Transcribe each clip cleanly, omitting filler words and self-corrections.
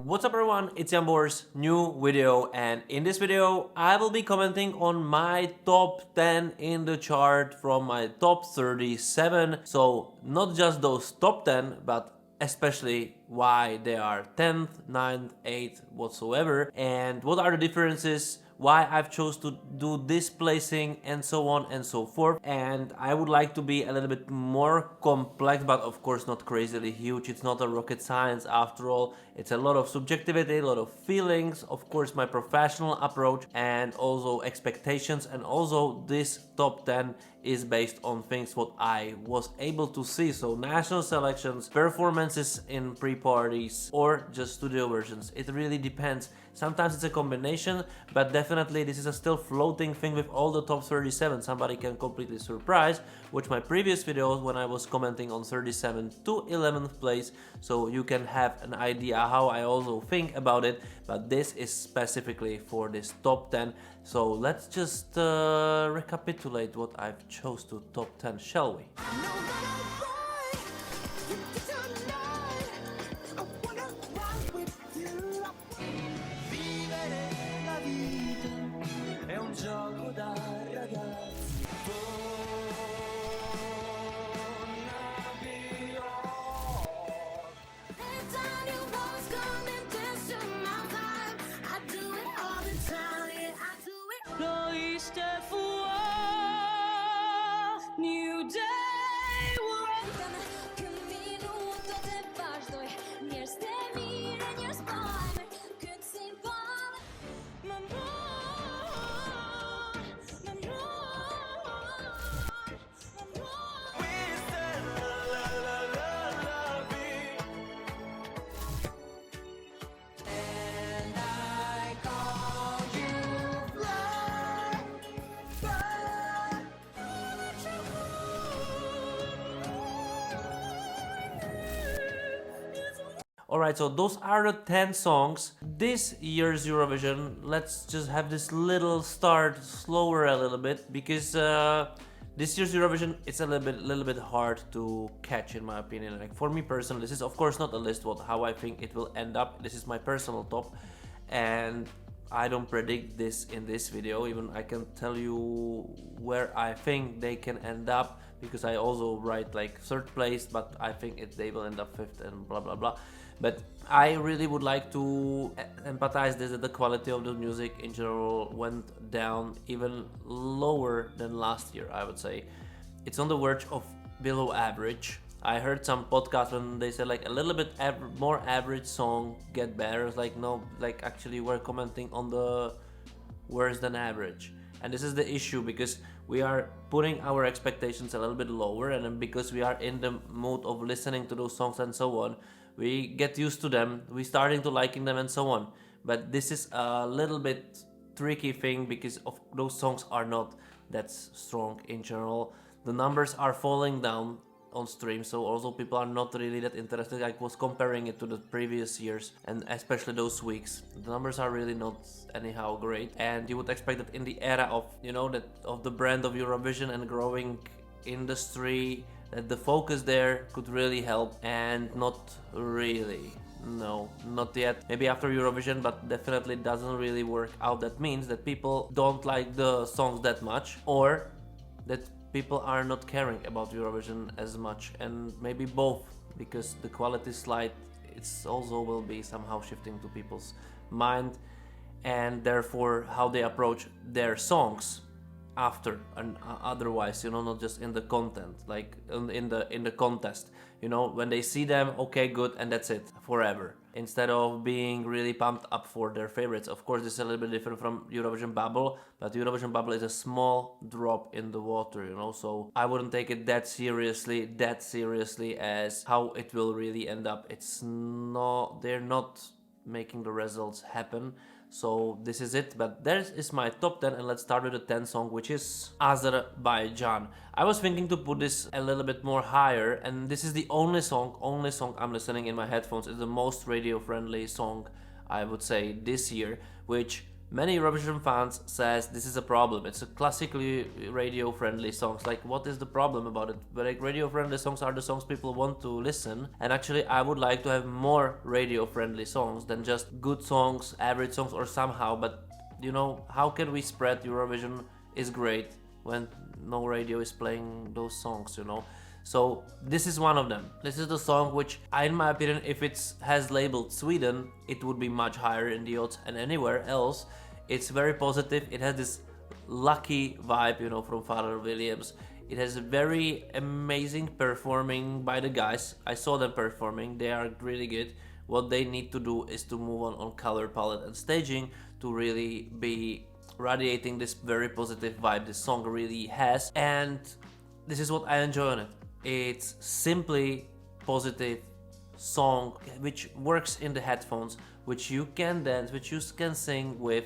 What's up everyone, it's Jambors, new video, and in this video I will be commenting on my top 10 in the chart from my top 37. So not just those top 10, but especially why they are 10th, 9th, 8th, whatsoever, and what are the differences, why I've chose to do this placing, and so on and so forth. And I would like to be a little bit more complex, but of course not crazily huge. It's not a rocket science after all. It's a lot of subjectivity, a lot of feelings, of course my professional approach, and also expectations. And also this top 10 is based on things what I was able to see, so national selections, performances in pre-parties, or just studio versions. It really depends. Sometimes it's a combination, but definitely this is a still floating thing with all the top 37. Somebody can completely surprise, which my previous videos when I was commenting on 37 to 11th place, so you can have an idea how I also think about it. But this is specifically for this top 10. So let's just recapitulate what I've chose to top 10, shall we? Alright, so those are the 10 songs. This year's Eurovision, let's just have this little start slower a little bit, because this year's Eurovision, it's a little bit hard to catch in my opinion. Like for me personally, this is of course not a list how I think it will end up. This is my personal top, and I don't predict this in this video. Even I can tell you where I think they can end up, because I also write like third place, but I think they will end up fifth and blah blah blah. But I really would like to empathize this, that the quality of the music in general went down even lower than last year, I would say. It's on the verge of below average. I heard some podcasts when they said like a little bit more average song get better. It's like, no, like actually we're commenting on the worse than average. And this is the issue, because we are putting our expectations a little bit lower, and then because we are in the mood of listening to those songs and so on, we get used to them, we starting to liking them and so on. But this is a little bit tricky thing, because of those songs are not that strong in general. The numbers are falling down on stream, so also people are not really that interested. I was comparing it to the previous years, and especially those weeks, the numbers are really not anyhow great. And you would expect that in the era of, you know, that of the brand of Eurovision and growing industry, that the focus there could really help, and not really. No, not yet. Maybe after Eurovision, but definitely doesn't really work out. That means that people don't like the songs that much, or that people are not caring about Eurovision as much, and maybe both, because the quality slide, it's also will be somehow shifting to people's mind, and therefore how they approach their songs after and otherwise, you know, not just in the content, like in the contest, you know, when they see them, okay, good, and that's it forever, instead of being really pumped up for their favorites. Of course, this is a little bit different from Eurovision Bubble, but Eurovision Bubble is a small drop in the water, you know, so I wouldn't take it that seriously as how it will really end up. It's not, they're not making the results happen. So this is it, but there is my top 10, and let's start with the 10th song, which is Azerbaijan. I was thinking to put this a little bit more higher, and this is the only song I'm listening in my headphones. It's the most radio friendly song, I would say, this year, which Many Eurovision fans says this is a problem. It's a classically radio-friendly songs. Like, what is the problem about it? But like, radio-friendly songs are the songs people want to listen. And actually, I would like to have more radio-friendly songs than just good songs, average songs, or somehow. But you know, how can we spread Eurovision is great when no radio is playing those songs, you know? So this is one of them. This is the song which, in my opinion, if it has labeled Sweden, it would be much higher in the odds, and anywhere else. It's very positive. It has this lucky vibe, you know, from Pharrell Williams. It has a very amazing performing by the guys. I saw them performing. They are really good. What they need to do is to move on color palette and staging to really be radiating this very positive vibe this song really has. And this is what I enjoy on it. It's simply positive song which works in the headphones, which you can dance, which you can sing with,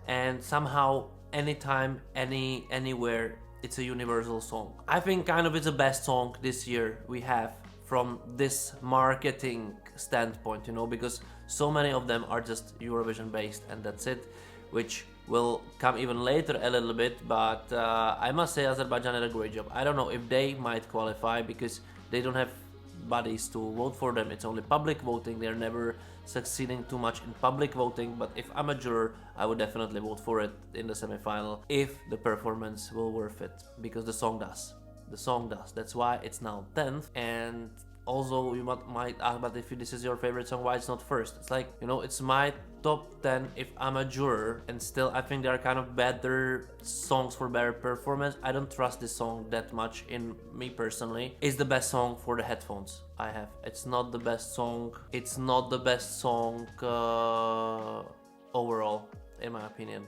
and somehow anytime, anywhere, it's a universal song. I think kind of it's the best song this year we have from this marketing standpoint, you know, because so many of them are just Eurovision based and that's it, which will come even later a little bit, but I must say Azerbaijan did a great job. I don't know if they might qualify because they don't have bodies to vote for them. It's only public voting. They're never succeeding too much in public voting, but if I'm a juror, I would definitely vote for it in the semi-final if the performance will worth it, because the song does. The song does. That's why it's now 10th. And also you might ask, but if this is your favorite song, why it's not first? It's like, you know, it's my top 10 if I'm a juror, and still I think there are kind of better songs for better performance. I don't trust this song that much in me personally. It's the best song for the headphones I have. It's not the best song. It's not the best song overall, in my opinion.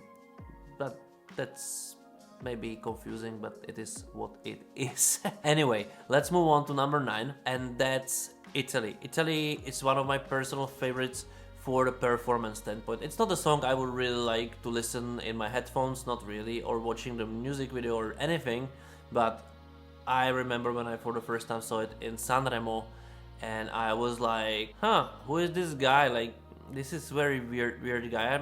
But that's maybe confusing, but it is what it is. Anyway, let's move on to number 9, and that's Italy. Italy is one of my personal favorites for the performance standpoint. It's not a song I would really like to listen in my headphones, not really, or watching the music video or anything, but I remember when I for the first time saw it in Sanremo, and I was like, huh, who is this guy? Like, this is very weird guy.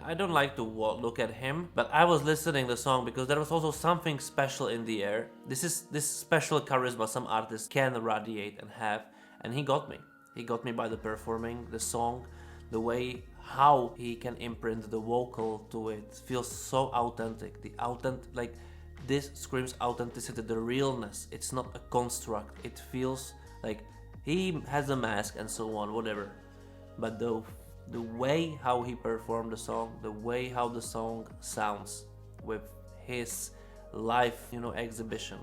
I don't like to look at him, but I was listening the song because there was also something special in the air. This special charisma some artists can radiate and have, and he got me. He got me by the performing the song, the way how he can imprint the vocal to it feels so authentic. Like, this screams authenticity, the realness. It's not a construct. It feels like he has a mask and so on, whatever. But the way how he performed the song, the way how the song sounds with his live, you know, exhibition,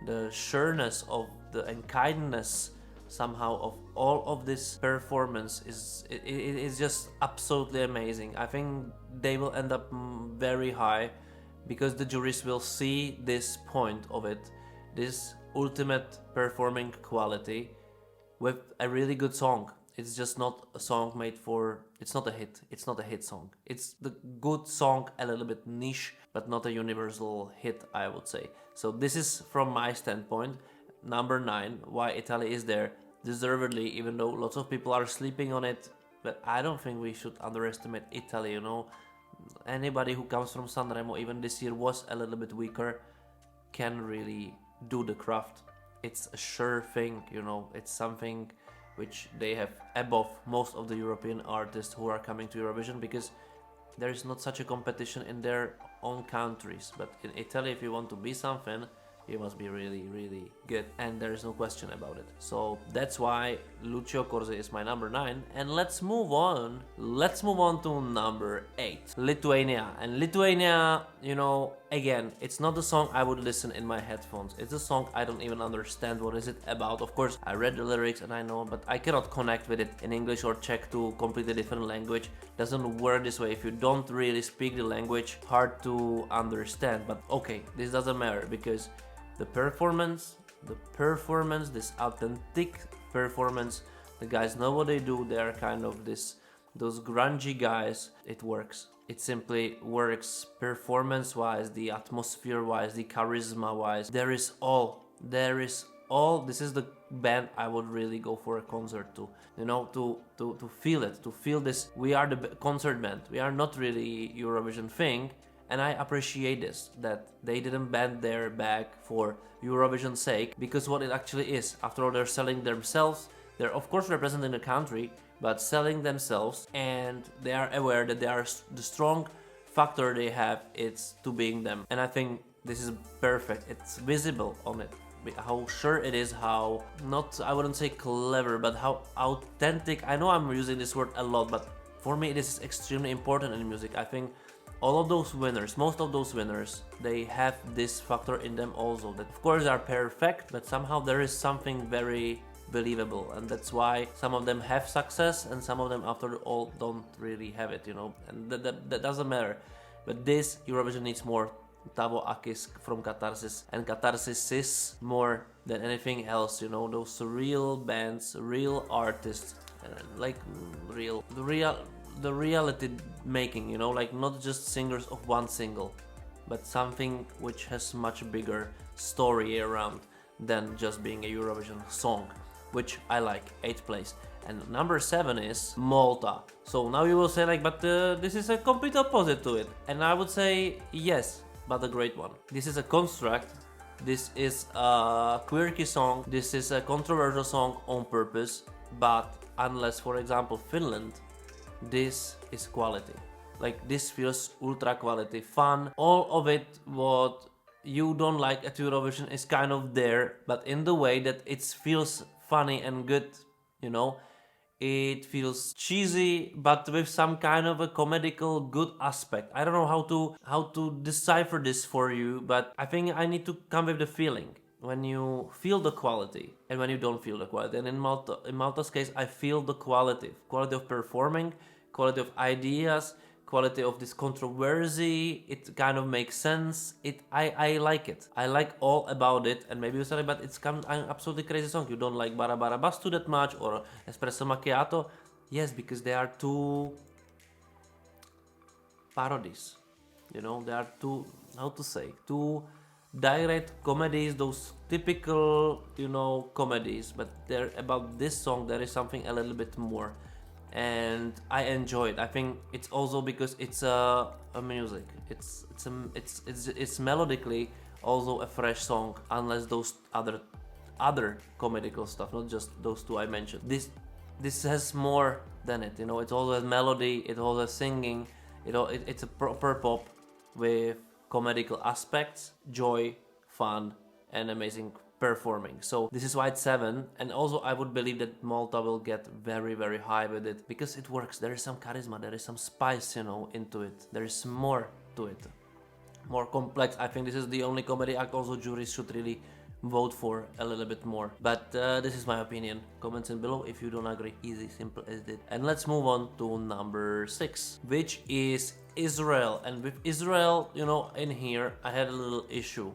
the sureness of the and kindness somehow of all of this performance is just absolutely amazing. I think they will end up very high because the juries will see this point of it, this ultimate performing quality with a really good song. It's just not a song made for, it's not a hit. It's not a hit song. It's the good song, a little bit niche, but not a universal hit, I would say. So this is from my standpoint, number 9, why Italy is there, deservedly, even though lots of people are sleeping on it. But I don't think we should underestimate Italy, you know. Anybody who comes from Sanremo, even this year was a little bit weaker, can really do the craft. It's a sure thing, you know. It's something which they have above most of the European artists who are coming to Eurovision, because there is not such a competition in their own countries. But in Italy, if you want to be something, you must be really, really good, and there is no question about it. So that's why Lucio Corsi is my number 9. And let's move on. Let's move on to number 8, Lithuania. And Lithuania, you know, again, it's not the song I would listen in my headphones. It's a song I don't even understand what is it about. Of course, I read the lyrics and I know, but I cannot connect with it in English or Czech to completely different language. Doesn't work this way. If you don't really speak the language, hard to understand. But okay, this doesn't matter because the performance, this authentic performance, the guys know what they do. They are kind of those grungy guys. It works. It simply works performance-wise, the atmosphere-wise, the charisma-wise. There is all this is the band I would really go for a concert to, you know, to feel it, to feel this. We are the concert band. We are not really Eurovision thing, and I appreciate this, that they didn't bend their back for Eurovision's sake, because what it actually is, after all, they're selling themselves. They're of course representing the country, but selling themselves, and they are aware that they are the strong factor they have, it's to being them. And I think this is perfect. It's visible on it, how sure it is, how not, I wouldn't say clever, but how authentic. I know I'm using this word a lot, but for me it is extremely important in music. I think all of those winners, most of those winners, they have this factor in them also, that of course are perfect, but somehow there is something very believable, and that's why some of them have success and some of them after all don't really have it, you know, and that doesn't matter. But this Eurovision needs more Tavo Akis from Catharsis, and Catharsis is more than anything else, you know, those real bands, real artists, like the reality making, you know, like not just singers of one single, but something which has much bigger story around than just being a Eurovision song, which I like. 8th place. And number 7 is Malta. So now you will say like, but this is a complete opposite to it. And I would say yes, but a great one. This is a construct. This is a quirky song. This is a controversial song on purpose. But unless, for example, Finland, this is quality. Like this feels ultra quality, fun. All of it, what you don't like at Eurovision is kind of there, but in the way that it feels funny and good, you know. It feels cheesy, but with some kind of a comedical good aspect. I don't know how to decipher this for you, but I think I need to come with the feeling. When you feel the quality and when you don't feel the quality. And in Malta's case, I feel the quality of performing, quality of ideas, quality of this controversy. It kind of makes sense. I like it. I like all about it. And maybe you say, but it's an absolutely crazy song. You don't like Bara Bara Bastu that much or Espresso Macchiato. Yes, because they are two parodies. You know, they are two, how to say, two direct comedies, those typical, you know, comedies, but they're about this song. There is something a little bit more, and I enjoy it. I think it's also because it's a music. It's melodically also a fresh song, unless those other comedical stuff, not just those two I mentioned. This has more than it. You know, it also has melody. It also has singing. It's a proper pop with comedical aspects, joy, fun, and amazing performing. So this is why it's 7, and also I would believe that Malta will get very, very high with it because it works. There is some charisma, there is some spice, you know, into it. There is more to it, more complex. I think this is the only comedy act also juries should really vote for a little bit more. But this is my opinion. Comments in below if you don't agree. Easy, simple as it. And let's move on to number 6, which is Israel. And with Israel, you know, in here I had a little issue.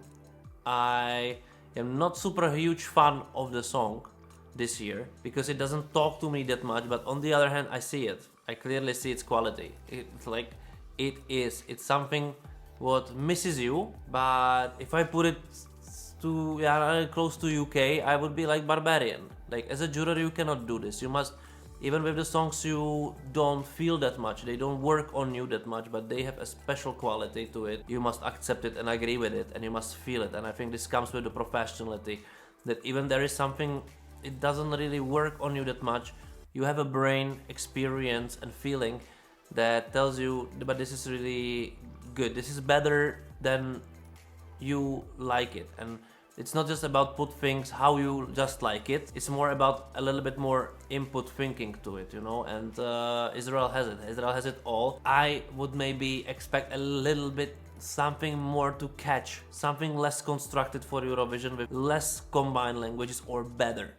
I am not super huge fan of the song this year because it doesn't talk to me that much, but on the other hand I see it. I clearly see its quality. It's like it's something what misses you, but if I put it to close to UK, I would be like Barbarian. Like as a juror you cannot do this. You must, even with the songs you don't feel that much, they don't work on you that much, but they have a special quality to it. You must accept it and agree with it, and you must feel it. And I think this comes with the professionality, that even there is something, it doesn't really work on you that much, you have a brain, experience and feeling that tells you, but this is really good, this is better than you like it. And it's not just about put things how you just like it, it's more about a little bit more input thinking to it, you know. And Israel has it all. I would maybe expect a little bit something more to catch, something less constructed for Eurovision with less combined languages, or better.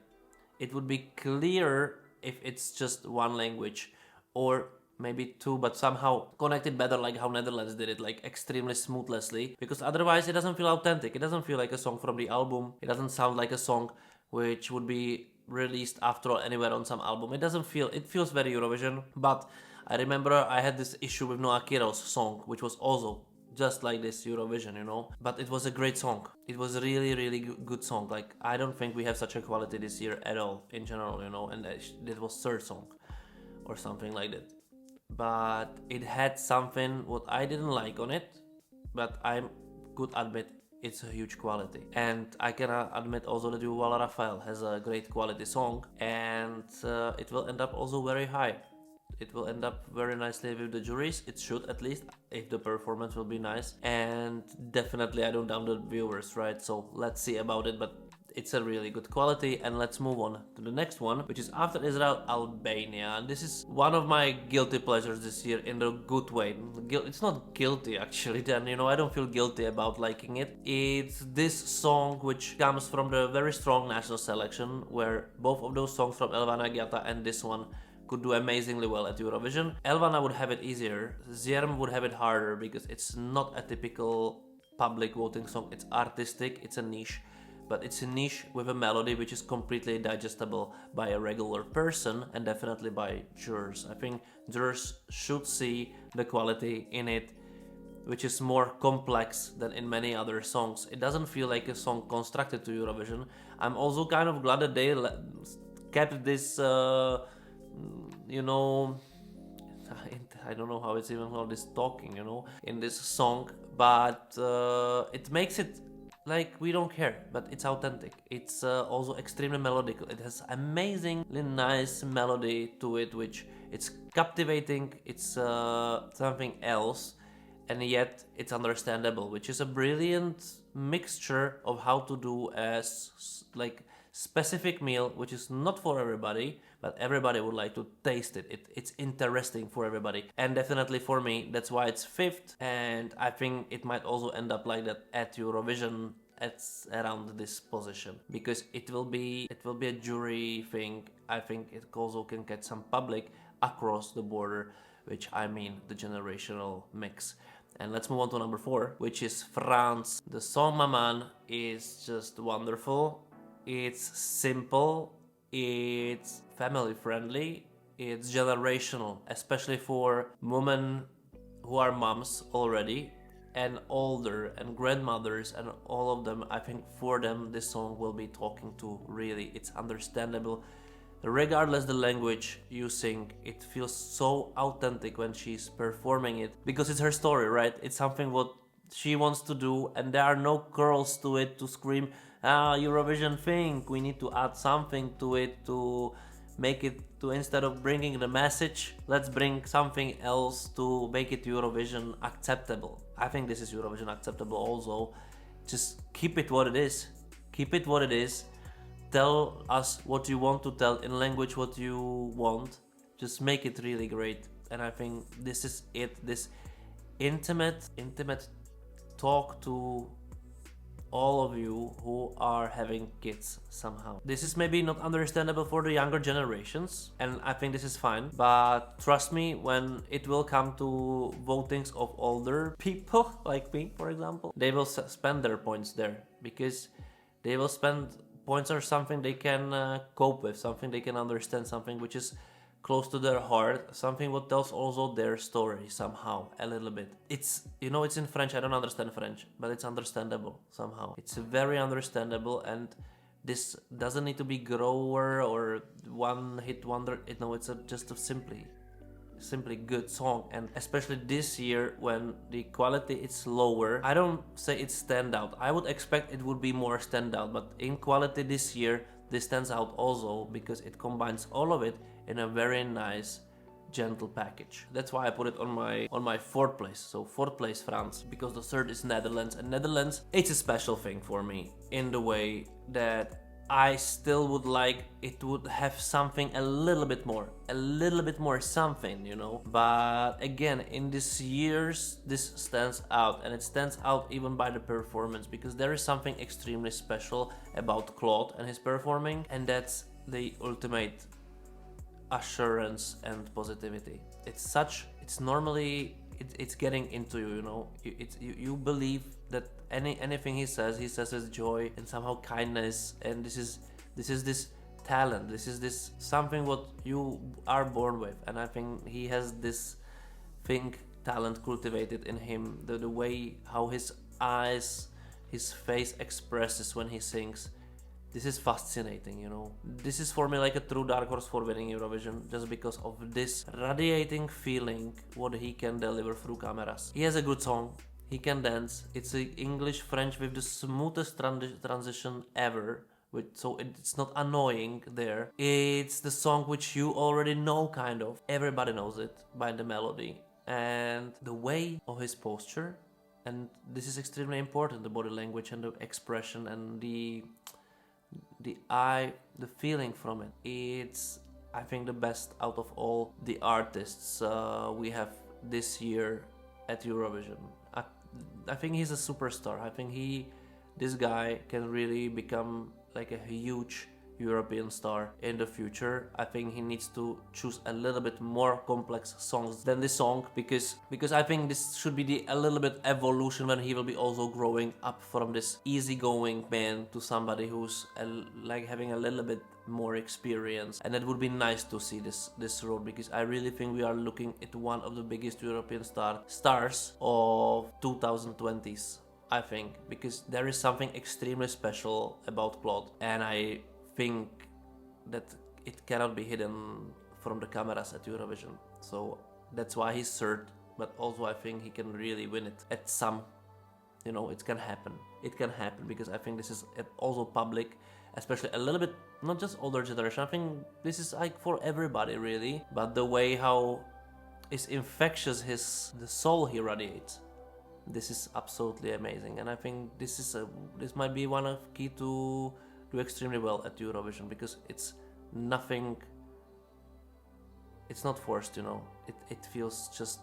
It would be clearer if it's just one language, or maybe two, but somehow connected better, like how Netherlands did it, like extremely smoothly, because otherwise it doesn't feel authentic. It doesn't feel like a song from the album. It doesn't sound like a song which would be released after all anywhere on some album. It feels very Eurovision. But I remember I had this issue with Noah Kiro's song, which was also just like this Eurovision, you know. But it was a great song. It was a really, really good song. Like, I don't think we have such a quality this year at all in general, you know. And it was third song or something like that. But it had something what I didn't like on it, but I could admit it's a huge quality. And I can admit also that Yuval Rafael has a great quality song, and it will end up also very high. It will end up very nicely with the juries. It should, at least, if the performance will be nice. And definitely I don't doubt the viewers, right? So let's see about it, but it's a really good quality. And let's move on to the next one, which is after Israel, Albania. And this is one of my guilty pleasures this year in a good way. It's not guilty actually, then, you know, I don't feel guilty about liking it. It's this song which comes from the very strong national selection, where both of those songs from Elvana Giata and this one could do amazingly well at Eurovision. Elvana would have it easier, Zierm would have it harder, because it's not a typical public voting song. It's artistic, it's a niche, but it's a niche with a melody which is completely digestible by a regular person and definitely by jurors. I think jurors should see the quality in it, which is more complex than in many other songs. It doesn't feel like a song constructed to Eurovision. I'm also kind of glad that they kept this you know, I don't know how it's even called, this talking, you know, in this song, but it makes it like we don't care, but it's authentic. It's also extremely melodical. It has amazingly nice melody to it, which it's captivating. It's something else, and yet it's understandable, which is a brilliant mixture of how to do a like specific meal, which is not for everybody, but everybody would like to taste it. It's interesting for everybody, and definitely for me, that's why it's fifth. And I think it might also end up like that at Eurovision, at around this position, because it will be a jury thing. I think it also can get some public across the border, which I mean the generational mix. And let's move on to number 4, which is France. The song Maman is just wonderful. It's simple, it's family friendly, it's generational, especially for women who are moms already and older and grandmothers and all of them. I think for them this song will be talking to. Really, it's understandable. Regardless the language you sing, it feels so authentic when she's performing it, because it's her story, right? It's something what she wants to do, and there are no curls to it to scream, Eurovision thing, we need to add something to it to make it to, instead of bringing the message, let's bring something else to make it Eurovision acceptable. I think this is Eurovision acceptable also. Just keep it what it is. Keep it what it is. Tell us what you want to tell in language what you want. Just make it really great. And I think this is it. This intimate talk to all of you who are having kids somehow. This is maybe not understandable for the younger generations, and I think this is fine, but trust me, when it will come to votings of older people like me, for example, they will spend their points there, because they will spend points on something they can cope with, something they can understand, something which is close to their heart, something what tells also their story somehow a little bit. It's, you know, it's in French. I don't understand French, but it's understandable somehow. It's very understandable, and this doesn't need to be grower or one hit wonder. It's just a simply good song. And especially this year when the quality is lower, I don't say it's standout. I would expect it would be more standout, but in quality this year, this stands out also because it combines all of it in a very nice, gentle package. That's why I put it on my fourth place. So fourth place France, because the third is Netherlands, and Netherlands, it's a special thing for me in the way that I still would like it would have something a little bit more something, you know. But again, in these years, this stands out, and it stands out even by the performance, because there is something extremely special about Claude and his performing, and that's the ultimate assurance and positivity. It's normally getting into you, you know. You believe that anything he says with joy and somehow kindness, and this is this talent, this is this something what you are born with, and I think he has this thing talent cultivated in him, the way how his eyes, his face expresses when he sings. This is fascinating, you know. This is for me like a true dark horse for winning Eurovision, just because of this radiating feeling what he can deliver through cameras. He has a good song, he can dance, it's a English-French with the smoothest transition ever, so it's not annoying there. It's the song which you already know, kind of. Everybody knows it by the melody. And the way of his posture, and this is extremely important, the body language and the expression and the eye, the feeling from it. It's, I think, the best out of all the artists we have this year at Eurovision. I think he's a superstar. I think this guy can really become like a huge European star in the future. I think he needs to choose a little bit more complex songs than this song, because I think this should be a little bit evolution when he will be also growing up from this easygoing man to somebody who's like having a little bit more experience, and it would be nice to see this road, because I really think we are looking at one of the biggest European stars of 2020s. I think, because there is something extremely special about Claude, and I think that it cannot be hidden from the cameras at Eurovision. So that's why he's third, but also I think he can really win it at some, you know, it can happen. It can happen, because I think this is also public, especially a little bit, not just older generation. I think this is like for everybody really, but the way how is infectious the soul he radiates. This is absolutely amazing, and I think this might be one of key to do extremely well at Eurovision, because it's nothing, it's not forced, you know. It feels just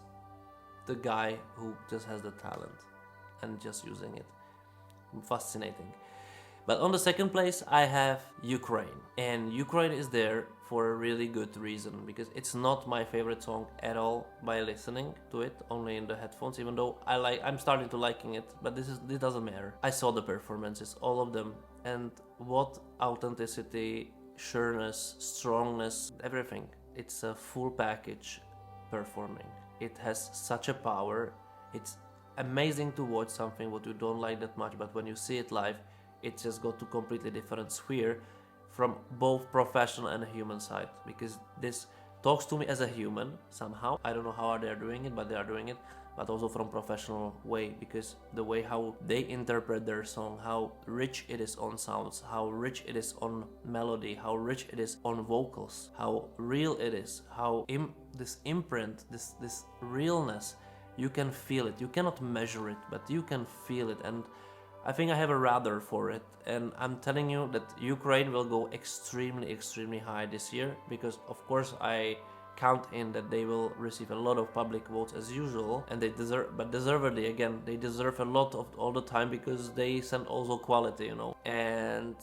the guy who just has the talent and just using it. Fascinating. But on the second place I have Ukraine, and Ukraine is there for a really good reason, because it's not my favorite song at all by listening to it only in the headphones, even though I'm starting to liking it, but this doesn't matter. I saw the performances, all of them, and what authenticity, sureness, strongness, everything. It's a full package performing. It has such a power. It's amazing to watch something what you don't like that much, but when you see it live, it just got to completely different sphere from both professional and human side, because this talks to me as a human somehow. I don't know how they're doing it, but they are doing it, but also from professional way, because the way how they interpret their song, how rich it is on sounds, how rich it is on melody, how rich it is on vocals, how real it is, how this imprint, this realness, you can feel it. You cannot measure it, but you can feel it, and I think I have a radar for it, and I'm telling you that Ukraine will go extremely high this year, because of course I count in that they will receive a lot of public votes as usual, and they deservedly, again, they deserve a lot of all the time, because they send also quality, you know, and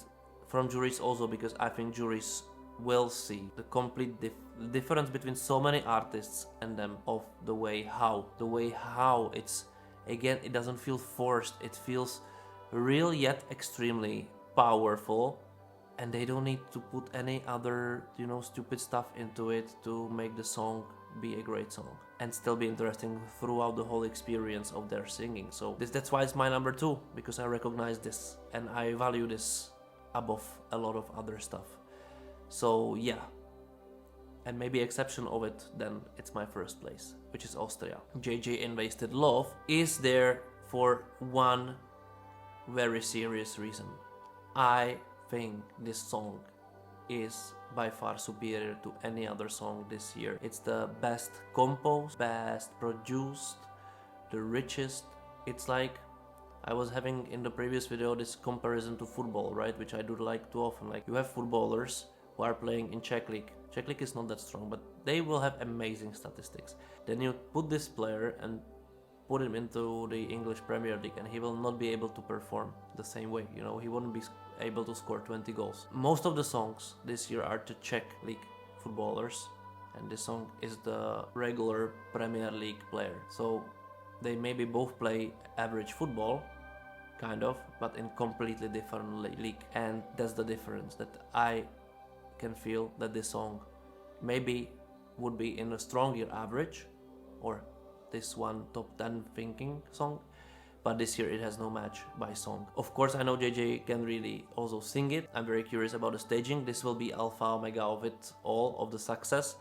from juries also, because I think juries will see the complete difference between so many artists and them, of the way how it's, again, it doesn't feel forced, it feels real yet extremely powerful, and they don't need to put any other, you know, stupid stuff into it to make the song be a great song and still be interesting throughout the whole experience of their singing. So that's why it's my number 2, because I recognize this and I value this above a lot of other stuff. So yeah, and maybe exception of it, then it's my first place, which is Austria. JJ and Wasted Love is there for one very serious reason. I think this song is by far superior to any other song this year. It's the best composed, best produced, the richest. It's like I was having in the previous video this comparison to football, right? Which I do like too often. Like, you have footballers who are playing in Czech League. Czech League is not that strong, but they will have amazing statistics. Then you put this player and put him into the English Premier League, and he will not be able to perform the same way, you know, he wouldn't be able to score 20 goals. Most of the songs this year are the Czech League footballers, and this song is the regular Premier League player. So they maybe both play average football, kind of, but in completely different league, and that's the difference, that I can feel that this song maybe would be in a stronger average, or this one top 10 thinking song, but this year it has no match by song. Of course, I know JJ can really also sing it. I'm very curious about the staging. This will be alpha omega of it all, of the success.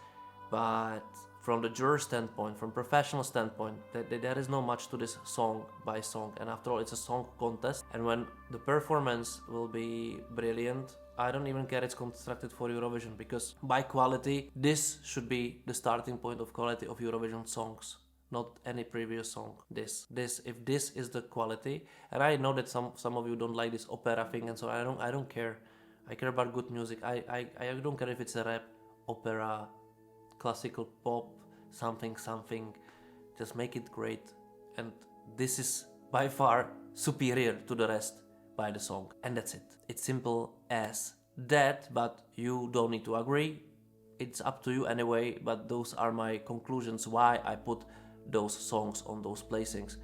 But from the juror standpoint, from professional standpoint, there is no much to this song by song. And after all, it's a song contest. And when the performance will be brilliant, I don't even care it's constructed for Eurovision, because by quality, this should be the starting point of quality of Eurovision songs. Not any previous song. If this is the quality, and I know that some of you don't like this opera thing, and so I don't care. I care about good music. I don't care if it's a rap, opera, classical pop, something. Just make it great, and this is by far superior to the rest by the song, and that's it. It's simple as that, but you don't need to agree. It's up to you anyway, but those are my conclusions why I put those songs on those placings,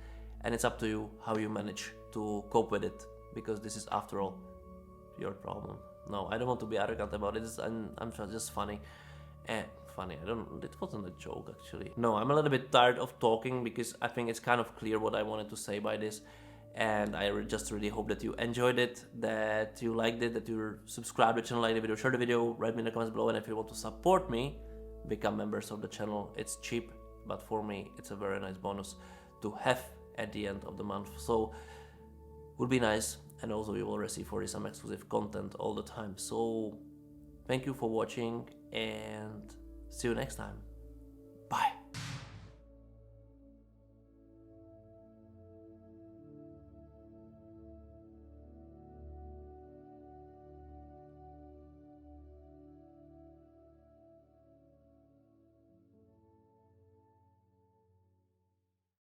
and it's up to you how you manage to cope with it, because this is after all your problem. No, I don't want to be arrogant about it. I'm just funny. Funny. It wasn't a joke actually. No, I'm a little bit tired of talking, because I think it's kind of clear what I wanted to say by this, and I just really hope that you enjoyed it, that you liked it, that you're subscribed to the channel, like the video, share the video, write me in the comments below, and if you want to support me, become members of the channel. It's cheap, but for me it's a very nice bonus to have at the end of the month, so would be nice. And also you will receive for some exclusive content all the time. So thank you for watching, and see you next time.